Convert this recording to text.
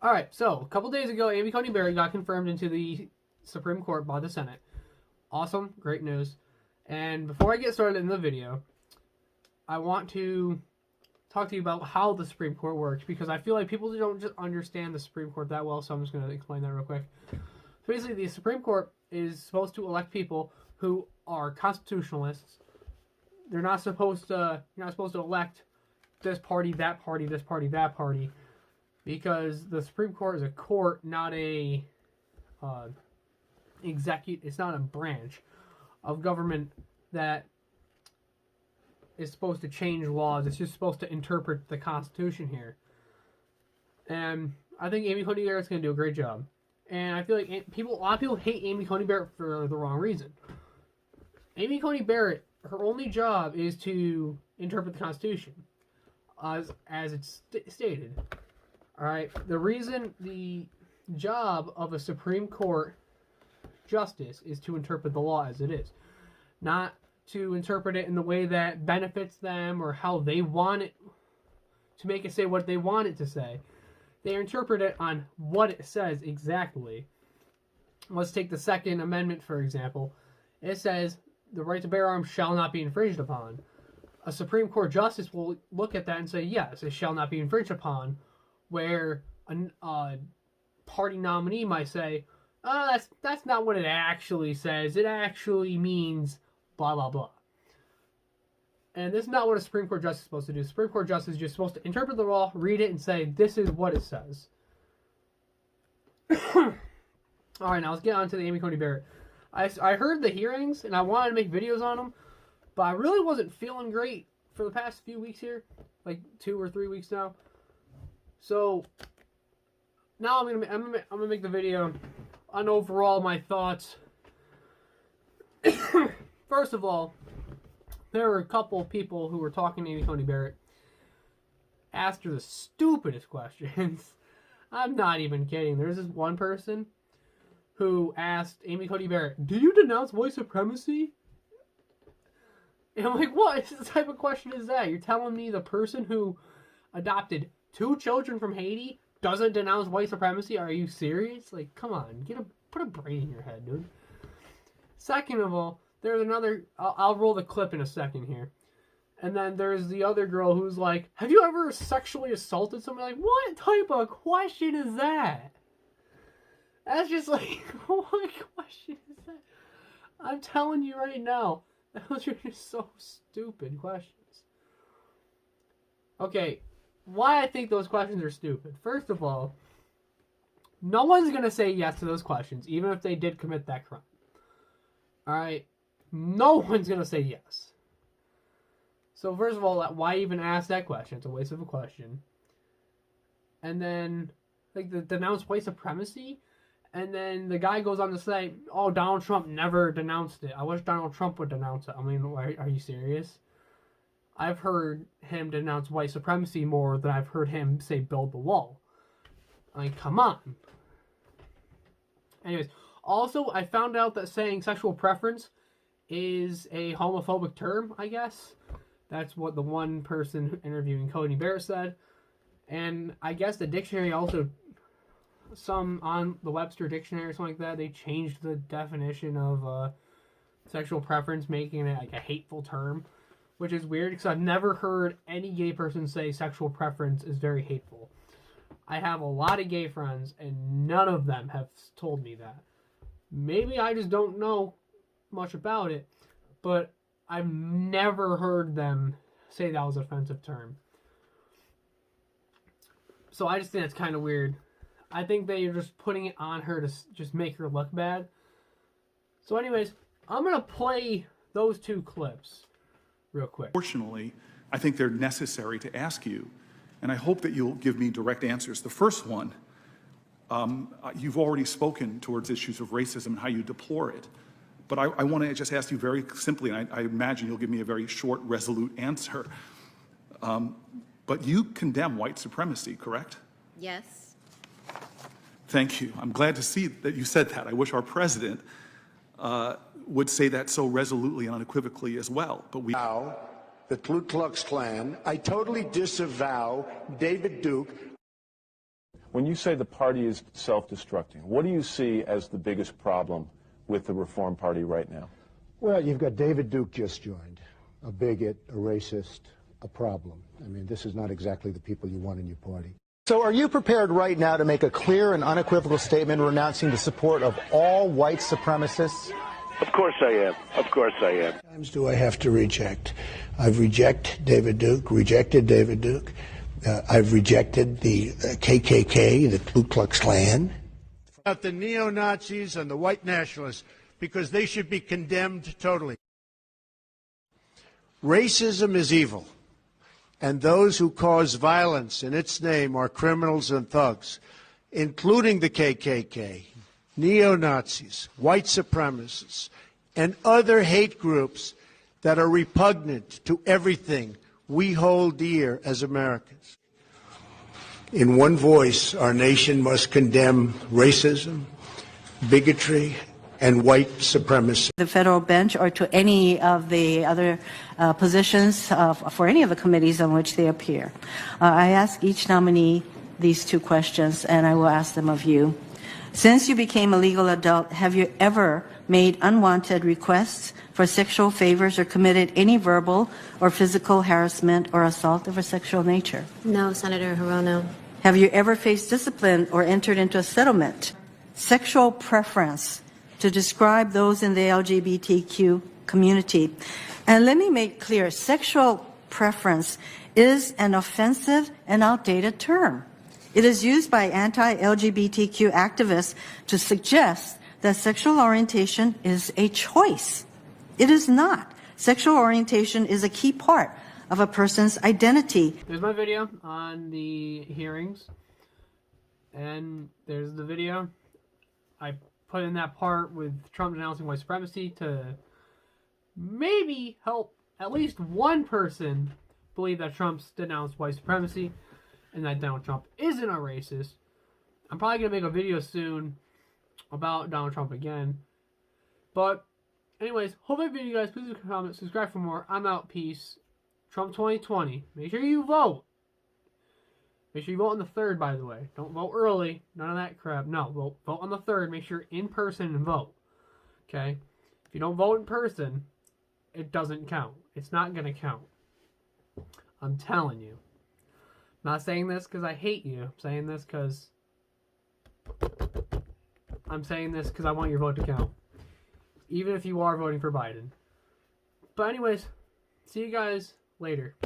All right, so a couple days ago, Amy Coney Barrett got confirmed into the Supreme Court by the Senate. Awesome, great news. And before I get started in the video, I want to talk to you about how the Supreme Court works, because I feel like people don't just understand the Supreme Court that well, so I'm just going to explain that real quick. So basically, the Supreme Court is supposed to elect people who are constitutionalists. You're not supposed to elect this party, that party, this party, that party, because the Supreme Court is a court, not a it's not a branch of government that is supposed to change laws. It's just supposed to interpret the Constitution here. And I think Amy Coney Barrett's going to do a great job. And I feel like a lot of people hate Amy Coney Barrett for the wrong reason. Amy Coney Barrett, her only job is to interpret the Constitution, as it's stated. All right. The reason the job of a Supreme Court justice is to interpret the law as it is, not to interpret it in the way that benefits them or how they want it to make it say what they want it to say. They interpret it on what it says exactly. Let's take the Second Amendment, for example. It says the right to bear arms shall not be infringed upon. A Supreme Court justice will look at that and say, yes, it shall not be infringed upon, where a party nominee might say, oh, that's not what it actually says. It actually means blah, blah, blah. And this is not what a Supreme Court justice is supposed to do. Supreme Court justice is just supposed to interpret the law, read it, and say, this is what it says. All right, now let's get on to the Amy Coney Barrett. I heard the hearings, and I wanted to make videos on them, but I really wasn't feeling great for the past few weeks here, like 2 or 3 weeks now. So now I'm gonna make the video on overall my thoughts. First of all, there were a couple of people who were talking to Amy Coney Barrett, asked her the stupidest questions. I'm not even kidding. There's this one person who asked Amy Coney Barrett, do you denounce white supremacy? And I'm like, what type of question is that? You're telling me the person who adopted 2 children from Haiti doesn't denounce white supremacy? Are you serious? Like, come on, put a brain in your head, dude. Second of all, there's another, I'll roll the clip in a second here. And then there's the other girl who's like, have you ever sexually assaulted somebody? Like, what type of question is that? That's just like, what question is that? I'm telling you right now, those are just so stupid questions. Okay, why I think those questions are stupid. First of all, no one's going to say yes to those questions, even if they did commit that crime. Alright? No one's going to say yes. So first of all, why even ask that question? It's a waste of a question. And then, like, the denounce white supremacy? And then the guy goes on to say, oh, Donald Trump never denounced it. I wish Donald Trump would denounce it. I mean, are you serious? I've heard him denounce white supremacy more than I've heard him say build the wall. I mean, come on. Anyways, also, I found out that saying sexual preference is a homophobic term, I guess. That's what the one person interviewing Coney Barrett said. And I guess the dictionary also, some on the Webster dictionary or something like that, they changed the definition of sexual preference, making it like a hateful term, which is weird because I've never heard any gay person say sexual preference is very hateful. I have a lot of gay friends, and none of them have told me that. Maybe I just don't know much about it, but I've never heard them say that was an offensive term. So I just think it's kind of weird. I think they're just putting it on her to just make her look bad. So anyways, I'm going to play those 2 clips real quick. Fortunately, I think they're necessary to ask you, and I hope that you'll give me direct answers. The first one, you've already spoken towards issues of racism and how you deplore it. But I want to just ask you very simply, and I imagine you'll give me a very short, resolute answer. But you condemn white supremacy, correct? Yes. Thank you. I'm glad to see that you said that. I wish our president would say that so resolutely and unequivocally as well. But we the Ku Klux Klan. I totally disavow David Duke. When you say the party is self-destructing, what do you see as the biggest problem with the Reform Party right now? Well, you've got David Duke just joined, a bigot, a racist, a problem. I mean, this is not exactly the people you want in your party. So are you prepared right now to make a clear and unequivocal statement renouncing the support of all white supremacists? Of course I am. Of course I am. How many times do I have to reject? I've rejected David Duke. I've rejected the KKK, the Ku Klux Klan. About the neo-Nazis and the white nationalists, because they should be condemned totally. Racism is evil, and those who cause violence in its name are criminals and thugs, including the KKK, neo-Nazis, white supremacists, and other hate groups that are repugnant to everything we hold dear as Americans. In one voice, our nation must condemn racism, bigotry, and white supremacy. The federal bench or to any of the other positions for any of the committees on which they appear. I ask each nominee these two questions, and I will ask them of you. Since you became a legal adult, have you ever made unwanted requests for sexual favors or committed any verbal or physical harassment or assault of a sexual nature? No, Senator Hirono. Have you ever faced discipline or entered into a settlement? Sexual preference to describe those in the LGBTQ community. And let me make clear, sexual preference is an offensive and outdated term. It is used by anti-LGBTQ activists to suggest that sexual orientation is a choice. It is not. Sexual orientation is a key part of a person's identity. There's my video on the hearings, and there's the video. I put in that part with Trump denouncing white supremacy to maybe help at least one person believe that Trump's denounced white supremacy and that Donald Trump isn't a racist. I'm probably going to make a video soon about Donald Trump again. But anyways, hope I video you guys. Please comment, subscribe for more. I'm out. Peace. Trump 2020. Make sure you vote. Make sure you vote on the 3rd, by the way. Don't vote early. None of that crap. No, vote on the 3rd. Make sure you're in person and vote. Okay? If you don't vote in person, it doesn't count. It's not going to count. I'm telling you. I'm not saying this because I hate you. I'm saying this because I want your vote to count. Even if you are voting for Biden. But anyways, see you guys later.